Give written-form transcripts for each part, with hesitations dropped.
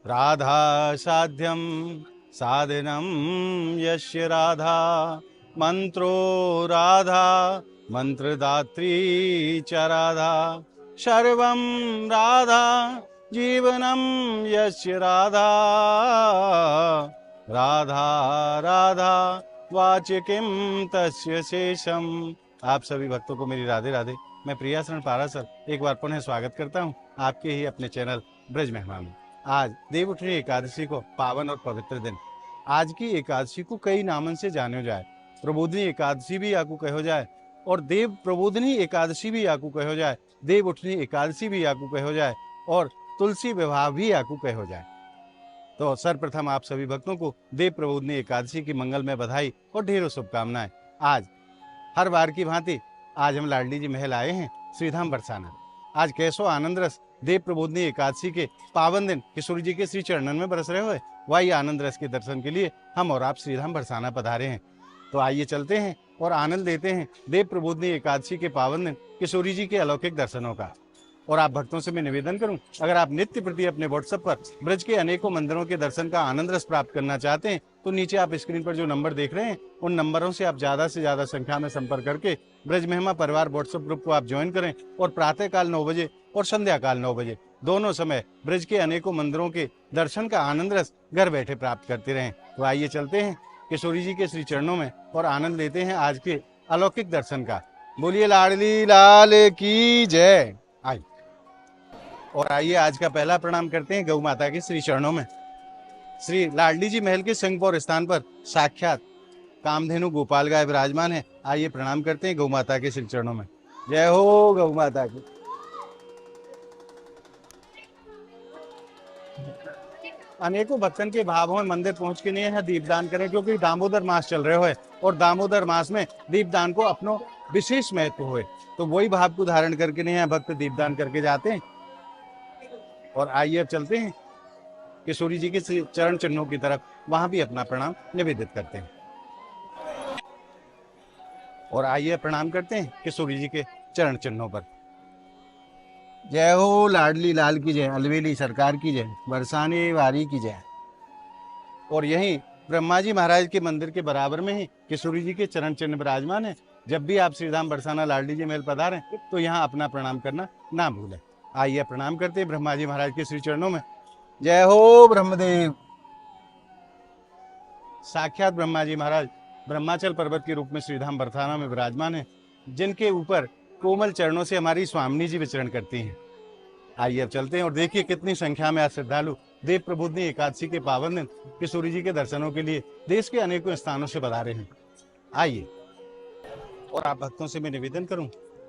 राधा साध्यं साधनं यस्य राधा मंत्रो राधा मंत्रदात्री च राधा सर्वं राधा जीवनं यस्य राधा राधा राधा वाचिकिं तस्य शेषम। आप सभी भक्तों को मेरी राधे राधे। मैं प्रियाशरण पारासर एक बार पुनः स्वागत करता हूं आपके ही अपने चैनल ब्रज महिमा में। आज देवउठनी एकादशी को पावन और पवित्र दिन। आज की एकादशी को कई नामन से जानो जाए। प्रबोधनी एकादशी भी आकू कहो जाए और देव प्रबोधनी एकादशी भी आकू कहो जाए, देव उठनी एकादशी भी आकू कहो जाए और तुलसी विवाह भी आकू कहो जाए। तो सर्वप्रथम आप सभी भक्तों को देव प्रबोधनी एकादशी की मंगल में बधाई और ढेरों शुभकामनाएं। आज हर बार की भांति आज हम लाडली जी महल आए हैं श्रीधाम बरसाना। आज कैसो आनंद रस देव प्रबोधनी एकादशी के पावन दिन किशोर जी के श्री चरणन में बरस रहे हुए, वही आनंद रस के दर्शन के लिए हम और आप श्रीधाम बरसाना पधारे हैं। तो आइए चलते हैं और आनंद लेते हैं देव प्रबोधनी एकादशी के पावन दिन किशोरी जी के अलौकिक दर्शनों का। और आप भक्तों से मैं निवेदन करूं, अगर आप नित्य प्रति अपने व्हाट्सएप पर ब्रज के अनेकों मंदिरों के दर्शन का आनंद रस प्राप्त करना चाहते हैं तो नीचे आप स्क्रीन पर जो नंबर देख रहे हैं उन नंबरों से आप ज्यादा से ज्यादा संख्या में संपर्क करके ब्रज महिमा परिवार व्हाट्सएप ग्रुप को आप ज्वाइन करें और प्रातःकाल 9 बजे और संध्याकाल 9 बजे दोनों समय ब्रज के अनेकों मंदिरों के दर्शन का आनंद रस घर बैठे प्राप्त करते रहें। तो आइए चलते हैं किशोरी जी के श्री चरणों में और आनंद लेते हैं आज के अलौकिक दर्शन का। बोलिए लाडली लाल की जय। आइए और आइए आज का पहला प्रणाम करते हैं गौ माता के श्री चरणों में। श्री लाडली जी महल के सिंहपौर स्थान पर साक्षात कामधेनु गोपाल गाय विराजमान है। आइए प्रणाम करते हैं गौ माता के श्री चरणों में। जय हो गौ माता की। अनेकों भक्तन के भाव में मंदिर पहुंच के नहीं है दीपदान करें, क्योंकि दामोदर मास चल रहे हुए और दामोदर मास में दीपदान को अपनो विशेष महत्व हुए, तो वही भाव को धारण करके नहीं है भक्त दीपदान करके जाते हैं। और आइए अब चलते हैं किशोरी जी के चरण चिन्हों की तरफ, वहां भी अपना प्रणाम निवेदित करते हैं। और आइए प्रणाम करते हैं किशोरी जी के चरण चिन्हों पर। जय हो लाडली लाल की जय, अलवेली सरकार की जय, बरसाने वारी की जय। और यहीं ब्रह्मा जी महाराज के मंदिर के बराबर में ही किशोरी जी के चरण चिन्ह विराजमान है। जब भी आप श्रीधाम बरसाना लाडली जी महल पधारें तो यहाँ अपना प्रणाम करना ना भूलें। आइए प्रणाम करते हैं ब्रह्मा जी महाराज के श्री चरणों में। जय हो ब्रह्मदेव। साक्षात ब्रह्मा जी महाराज ब्रह्माचल पर्वत के रूप में श्रीधाम बरसाना में विराजमान है, जिनके ऊपर कोमल चरणों से हमारी स्वामिनी जी विचरण करती हैं। आइए अब चलते हैं और देखिए कितनी संख्या में आज श्रद्धालु देव प्रबोधनी एकादशी के पावन दिन किशोरी जी के दर्शनों के लिए देश के अनेकों स्थानों से पधारे हैं। आइए और आप भक्तों से मैं निवेदन करूं,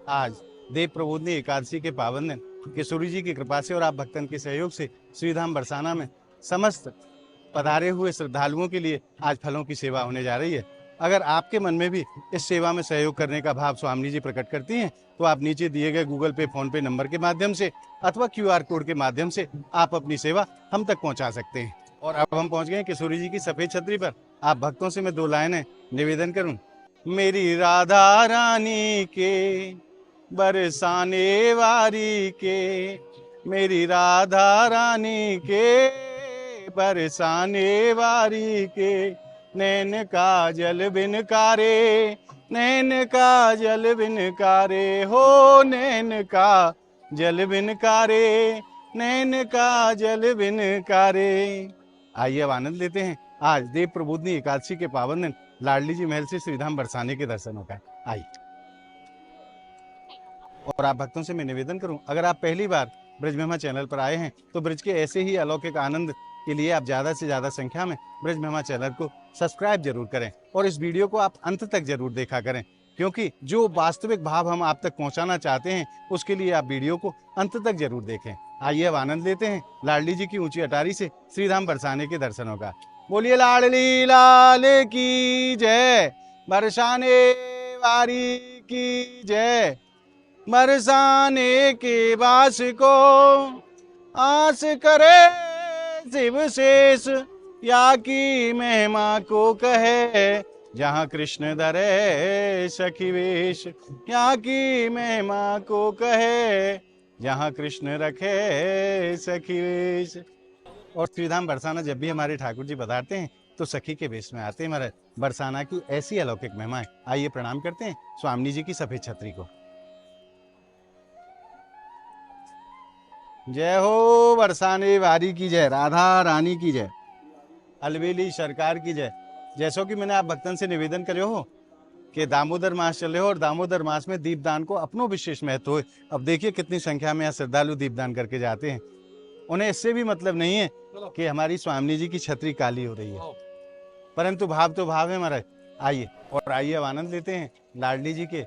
आज देव प्रबोधनी एकादशी के पावन दिन किशोरी जी की कृपा से और आप भक्तन के सहयोग से श्रीधाम बरसाना में समस्त पधारे हुए श्रद्धालुओं के लिए आज फलों की सेवा होने जा रही है। अगर आपके मन में भी इस सेवा में सहयोग करने का भाव स्वामी जी प्रकट करती हैं तो आप नीचे दिए गए गूगल पे, फोन पे नंबर के माध्यम से अथवा QR कोड के माध्यम से आप अपनी सेवा हम तक पहुंचा सकते हैं। और अब हम पहुंच गए किशोरी जी की सफेद छतरी पर। आप भक्तों से मैं 2 लाइनें निवेदन करूं। मेरी राधा रानी के बरसाने वारी के, मेरी राधा रानी के बरसाने वारी के, नैन का जल बिन कारे, नैन का जल बिन कारे, हो नैन का जल बिन कारे, नैन का जल बिन कारे। आइए अब आनंद लेते हैं आज देव प्रबोधनी एकादशी के पावन दिन लाडली जी महल से श्रीधाम बरसाने के दर्शनों का। आइए और आप भक्तों से मैं निवेदन करूं, अगर आप पहली बार ब्रज महिमा चैनल पर आए हैं तो ब्रज के ऐसे ही अलौकिक आनंद के लिए आप ज्यादा से ज्यादा संख्या में ब्रज महिमा चैनल को सब्सक्राइब जरूर करें और इस वीडियो को आप अंत तक जरूर देखा करें, क्योंकि जो वास्तविक भाव हम आप तक पहुंचाना चाहते हैं उसके लिए आप वीडियो को अंत तक जरूर देखें। आइए अब आनंद लेते हैं लाडली जी की ऊंची अटारी से श्रीधाम बरसाने के दर्शनों का। बोलिए लाडली लाल की जय, बरसाने वारी की जय। बरसाने के बास को आस करे शिव शेष, या की महिमा को कहे जहाँ कृष्ण धरे सखी वेश, या की महिमा को कहे जहाँ कृष्ण रखे सखी वेश। और श्रीधाम बरसाना जब भी हमारे ठाकुर जी पधारते हैं तो सखी के वेश में आते हैं महाराज। बरसाना की ऐसी अलौकिक महिमा है। आइए प्रणाम करते हैं स्वामी जी की सफेद छतरी को। जय हो बरसाने वारी की जय, राधा रानी की जय, अलबेली सरकार की जय। जैसो कि मैंने आप भक्तन से निवेदन करे हो कि दामोदर मास चले हो और दामोदर मास में दीपदान को अपनो विशेष महत्व है। अब देखिए कितनी संख्या में यहाँ श्रद्धालु दीपदान करके जाते हैं। उन्हें इससे भी मतलब नहीं है कि हमारी स्वामी जी की छतरी काली हो रही है, परंतु भाव तो भाव है महाराज। आइए और आइए अब आनंद लेते हैं लाडली जी के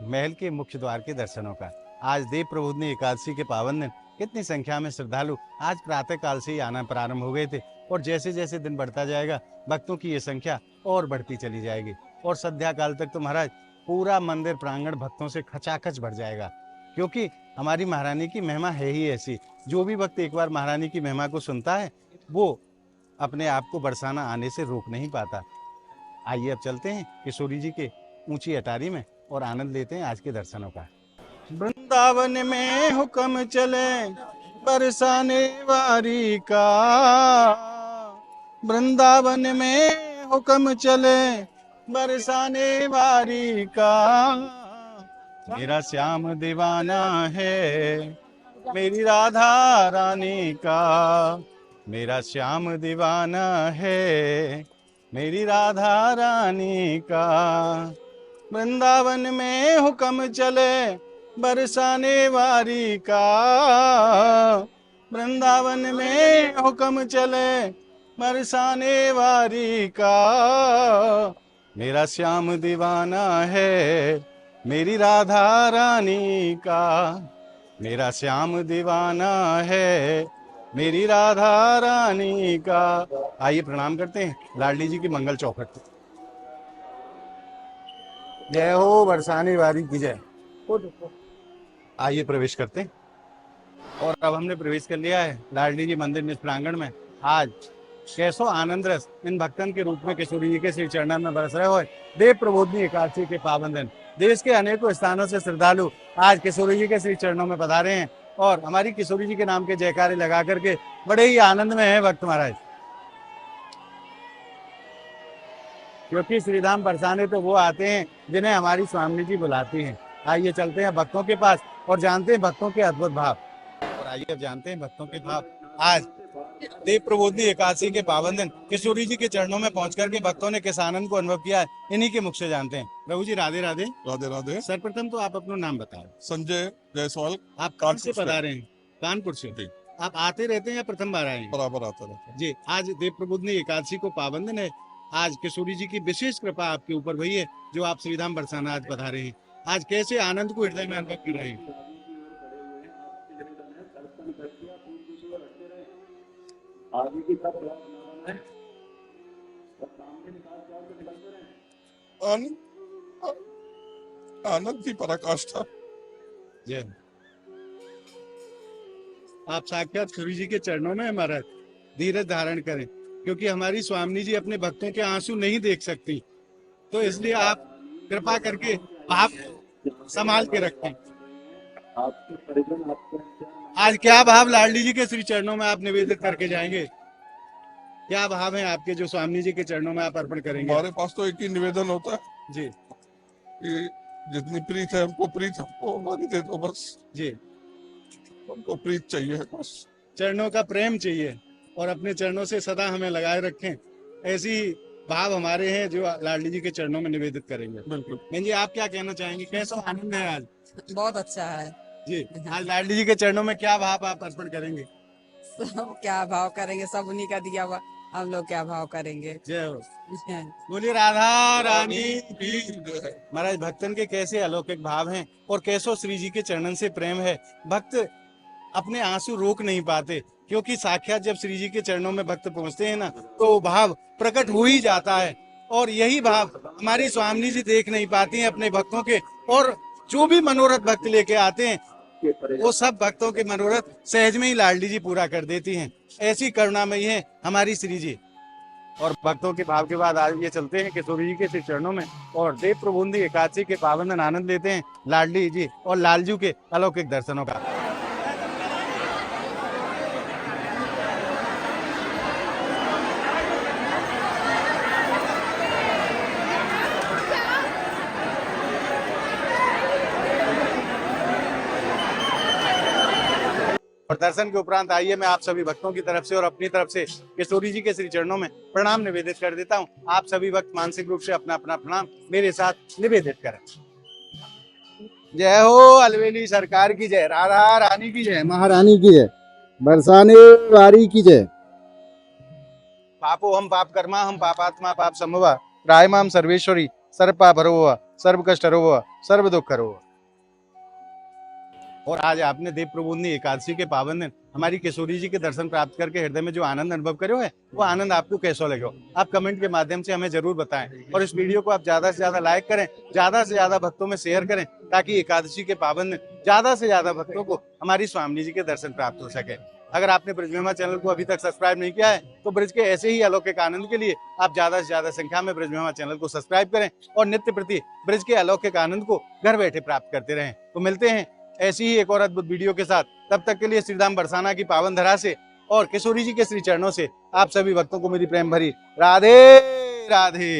महल के मुख्य द्वार के दर्शनों का। आज देव प्रबोधनी एकादशी के पावन दिन कितनी संख्या में श्रद्धालु आज प्रातः काल से ही आना प्रारंभ हो गए थे और जैसे जैसे दिन बढ़ता जाएगा भक्तों की ये संख्या और बढ़ती चली जाएगी और संध्या काल तक तो महाराज पूरा मंदिर प्रांगण भक्तों से खचाखच भर जाएगा, क्योंकि हमारी महारानी की महिमा है ही ऐसी। जो भी भक्त एक बार महारानी की महिमा को सुनता है वो अपने आप को बरसाना आने से रोक नहीं पाता। आइए अब चलते हैं किशोरी जी के ऊंची अटारी में और आनंद लेते हैं आज के दर्शनों का। वृंदावन में हुक्म चले बरसाने वारी का, वृंदावन में हुक्म चले बरसाने वारी का। मेरा श्याम दीवाना है मेरी राधा रानी का, मेरा श्याम दीवाना है मेरी राधा रानी का। वृंदावन में हुक्म चले बरसाने वारी का, वृंदावन में हुक्म चले बरसाने वारी का। मेरा श्याम दीवाना है मेरी राधा रानी का, मेरा श्याम दीवाना है मेरी राधा रानी का। आइए प्रणाम करते हैं लाडली जी की मंगल चौखट। जय हो बरसाने वारी की जय। आइए प्रवेश करते हैं और अब हमने प्रवेश कर लिया है लाडली जी मंदिर निज प्रांगण में। आज कैसो आनंद रस इन भक्तन के रूप में किशोरी जी के श्री चरणों में बरस रहे हो। देव प्रबोधनी एकादशी के पावन दिन देश के अनेकों स्थानों से श्रद्धालु आज किशोरी जी के श्री चरणों में पधारे हैं और हमारी किशोरी जी के नाम के जयकारे लगा करके बड़े ही आनंद में है भक्त महाराज, क्योंकि श्रीधाम बरसाने तो वो आते हैं जिन्हें हमारी स्वामी जी बुलाती हैं। आइए चलते हैं भक्तों के पास और जानते हैं भक्तों के अद्भुत भाव। और आइए अब जानते हैं भक्तों के भाव। आज देव प्रबोधनी एकादशी के पावन दिन किशोरी जी के चरणों में पहुंच करके भक्तों ने किस आनंद को अनुभव किया है, इन्हीं के मुख से जानते हैं। प्रभु जी राधे राधे। राधे राधे। सर्वप्रथम तो आप अपना नाम बताएं। संजय जायसवाल। आप कहाँ से पधारे हैं? कानपुर से। जी। आप आते रहते हैं या प्रथम बार आए हैं? बराबर आता रहता है। जी। आज देव प्रबोधनी एकादशी को पावन दिन है। आज किशोरी जी की विशेष कृपा आपके ऊपर हुई है जो आप श्रीधाम बरसाना आज पधारे हैं। आज कैसे आनंद को हृदय में अनुभव कर रहे हैं? आनंद की पराकाष्ठा। जय। आप साक्षात किशोरी जी के चरणों में महाराज धीरज धारण करें, क्योंकि हमारी स्वामी जी अपने भक्तों के आंसू नहीं देख सकती, तो इसलिए आप कृपा करके आप संभाल के रखें। आज क्या भाव लाडली जी के श्री चरणों में आप निवेदित करके जाएंगे? क्या भाव है आपके जो स्वामी जी के चरणों में आप अर्पण करेंगे? हमारे पास तो एक ही निवेदन होता है जी कि जितनी प्रीत है हमको प्रीत हमको हमारी दे दो बस। जी। हमको प्रीत चाहिए बस, चरणों का प्रेम चाहिए और अपने चरणों से सदा हमें लगाए रखें, ऐसी भाव हमारे हैं जो लाडली जी के चरणों में निवेदित करेंगे। बिल्कुल। बहन जी आप क्या कहना चाहेंगे? कैसा आनंद है आज? बहुत अच्छा है जी। आज लाडली जी के चरणों में क्या भाव आप अर्पण करेंगे? सब क्या भाव करेंगे, सब उन्हीं का दिया हुआ, हम लोग क्या भाव करेंगे। जय हो। बोलिए राधा रानी की जय। महाराज भक्तन के कैसे अलौकिक भाव हैं और कैसो श्री जी के चरणन से प्रेम है। भक्त अपने आंसू रोक नहीं पाते, क्योंकि साक्षात जब श्री जी के चरणों में भक्त पहुंचते हैं ना तो वो भाव प्रकट हो ही जाता है। और यही भाव हमारी स्वामी जी देख नहीं पाती हैं अपने भक्तों के, और जो भी मनोरथ भक्त लेके आते हैं वो सब भक्तों के मनोरथ सहज में ही लाडली जी पूरा कर देती हैं। ऐसी करुणामयी है हमारी श्री जी। और भक्तों के भाव के बाद आज ये चलते हैं किशोरी जी के श्री चरणों में और देव प्रबोधनी एकादशी के पावन दिन आनंद लेते हैं लाडली जी और लालजू के अलौकिक दर्शनों का। और दर्शन के उपरांत आइए मैं आप सभी भक्तों की तरफ से और अपनी तरफ से किशोरी जी के श्री चरणों में प्रणाम निवेदित कर देता हूँ। आप सभी भक्त मानसिक रूप से अपना अपना प्रणाम मेरे साथ निवेदित करें। जय हो अलवेली सरकार की जय, राधा रानी की जय, महारानी की जय, बरसाने वारी की जय। पापो हम पाप कर्मा हम पापात्मा पाप संभवा रायमाम सर्वेश्वरी सर्व पाप हरो हुआ सर्व कष्ट हरो हुआ सर्व दुख हरो हुआ। और आज आपने देव प्रबोधनी एकादशी के पावन दिन हमारी किशोरी जी के दर्शन प्राप्त करके हृदय में जो आनंद अनुभव करो है वो आनंद आपको कैसा लगे आप कमेंट के माध्यम से हमें जरूर बताएं। और इस वीडियो को आप ज्यादा से ज्यादा लाइक करें, ज्यादा से ज्यादा भक्तों में शेयर करें, ताकि एकादशी के पावन दिन ज्यादा से ज्यादा भक्तों को हमारी स्वामी जी के दर्शन प्राप्त हो सके। अगर आपने ब्रजमेमा चैनल को अभी तक सब्सक्राइब नहीं किया है तो ब्रज के ऐसे ही अलौकिक आनंद के लिए आप ज्यादा से ज्यादा संख्या में ब्रजमेमा चैनल को सब्सक्राइब करें और नित्य प्रति ब्रज के अलौकिक आनंद को घर बैठे प्राप्त करते रहें। तो मिलते हैं ऐसी ही एक और अद्भुत वीडियो के साथ। तब तक के लिए श्रीधाम बरसाना की पावन धरा से और किशोरी जी के श्री चरणों से आप सभी भक्तों को मेरी प्रेम भरी राधे राधे।